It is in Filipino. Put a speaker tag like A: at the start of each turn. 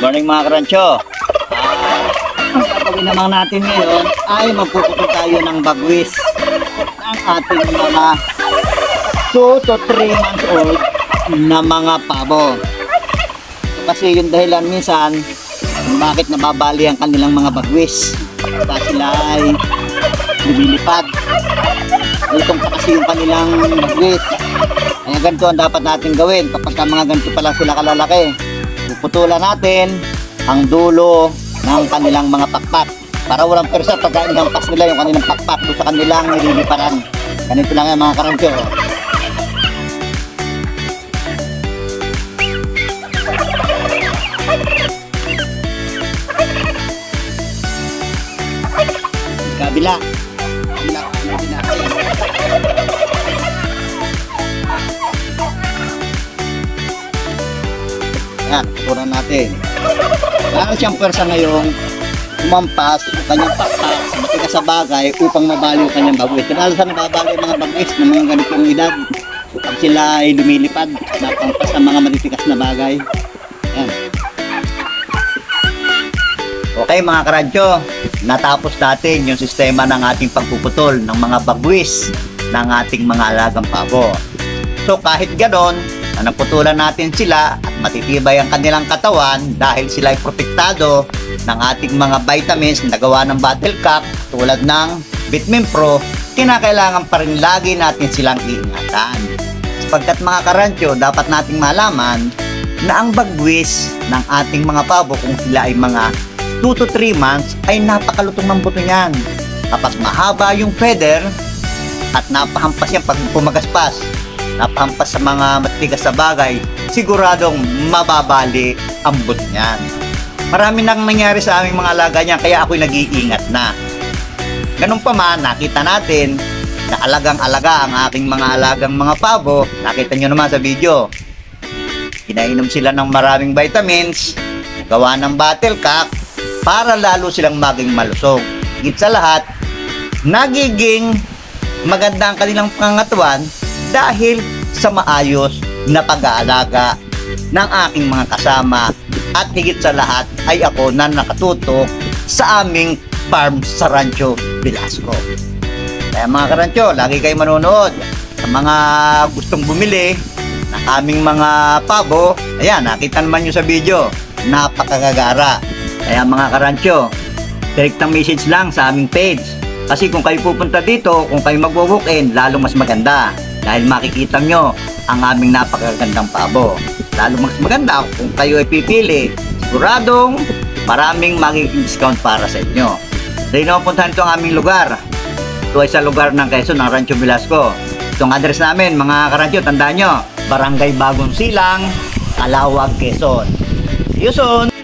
A: Morning mga karancho. Ang gagawin naman natin ngayon ay magpuputol tayo ng bagwis ng ating mga 2 to 3 months old na mga pabo. Kasi yung dahilan minsan bakit nababali ang kanilang mga bagwis. Basta sila ay lumilipad. Itong pa kasi yung kanilang bagwis. Kaya ganito ang dapat natin gawin kapag mga ganito pa lang sila kalalaki. Puputulan natin ang dulo ng kanilang mga pakpak para walang persa pagka inampas nila yung kanilang pakpak doon sa kanilang nililiparan. Ganito lang yan mga karancho. Kabila. Kabila natin natin. Yan, putulan natin. Lalo siyang pwersa ngayong umampas yung kanyang pakpak sa matigas sa bagay upang mabali yung kanyang bagwis. Lalo sa nababali yung mga bagwis ng mga ganitong edad pag sila ay lumilipad napampas sa mga matitigas na bagay. Yan. Okay mga karadyo, natapos natin yung sistema ng ating pagpuputol ng mga bagwis ng ating mga alagang pabo. So kahit ganon, na naputulan natin sila at matitibay ang kanilang katawan dahil sila ay protektado ng ating mga vitamins na gawa ng bottle cap tulad ng Vitamin Pro, kinakailangan pa rin lagi natin silang iingatan. Sapagkat mga karancho, dapat nating malaman na ang bagwis ng ating mga pabo kung sila ay mga 2 to 3 months ay napakalutong ng buto niyan. Kapag mahaba yung feather at napahampas yan pag pumagaspas, napahampas sa mga matigas sa bagay, siguradong mababali ang buto niyan. Marami nang nangyari sa aming mga alaga niyan, kaya ako'y nag-iingat na. Ganun pa man, nakita natin na alagang-alaga ang aking mga alagang mga pabo. Nakita nyo naman sa video. Kinainom sila ng maraming vitamins, gawa ng bottle cap, para lalo silang maging malusog. Higit sa lahat, nagiging maganda ang kanilang pangangatuan dahil sa maayos na pag-aalaga ng aking mga kasama at higit sa lahat ay ako na nakatutok sa aming farm sa Rancho Velasco. Kaya mga karancho, lagi kayo manonood sa mga gustong bumili ng aming mga pabo. Ayan, nakita naman nyo sa video, napakagagara. Kaya mga karancho, direct message lang sa aming page. Kasi kung kayo pupunta dito, kung kayo mag-walk-in, lalong mas maganda. Dahil makikita nyo ang aming napakagandang pabo. Lalo mas maganda kung kayo ay pipili. Siguradong maraming magiging discount para sa inyo. Dahil naman puntahan ito ang aming lugar. Ito ay sa lugar ng Quezon, ng Rancho Velasco. Itong address namin, mga karancho, tandaan nyo, Barangay Bagong Silang, Calawag, Quezon. See you soon!